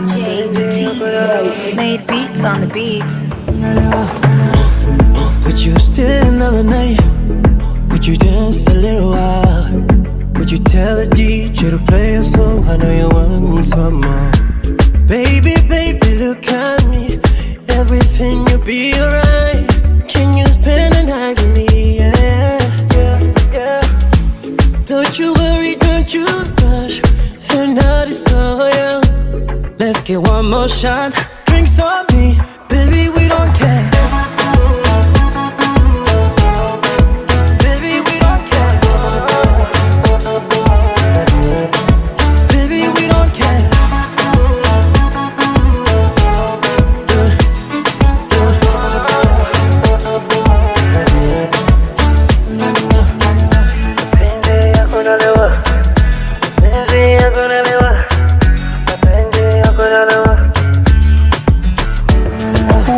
RJ made beats on the beats. Would you stay another night? Would you dance a little while? Would you tell the DJ to play a song? I know you want some more. Baby, baby, look at me. Everything will be alright. Can you spend the night with me? Yeah, yeah, yeah. Don't you worry, don't you rush. The night is so young. Let's get one more shot. Drinks on me, baby, we don't care. Baby, we don't care. Baby, we don't care.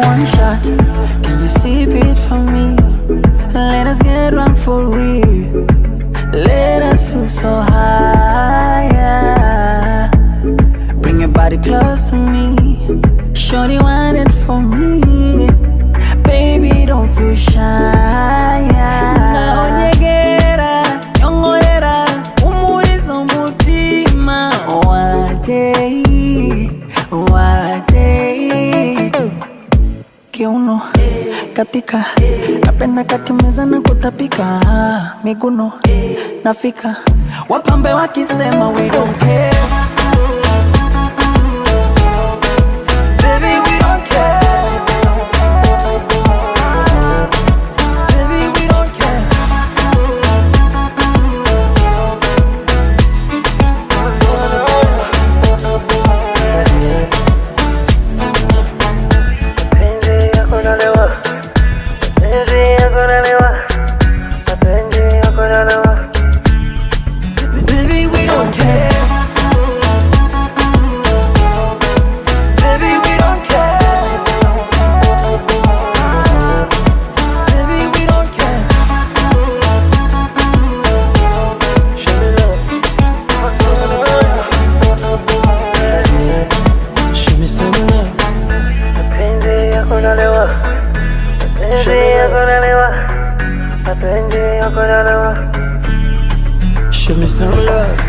One shot, can you sip it for me? Let us get drunk for real. Let us feel so high, yeah. Bring your body close to me. Shorty want it for me. Baby, don't feel shy, yeah. Naonyegera, nyongorera, umurizo mutima. Wajei, wajei. Kiuno, katika, napenda kakimeza na kutapika. Miguno, nafika, wapambe wakisema we don't care. Baby, we don't care. Baby, we don't care. Baby, we don't care. Baby, we don't care. Baby, we don't care. Show me love. Show me some love. Show me some love.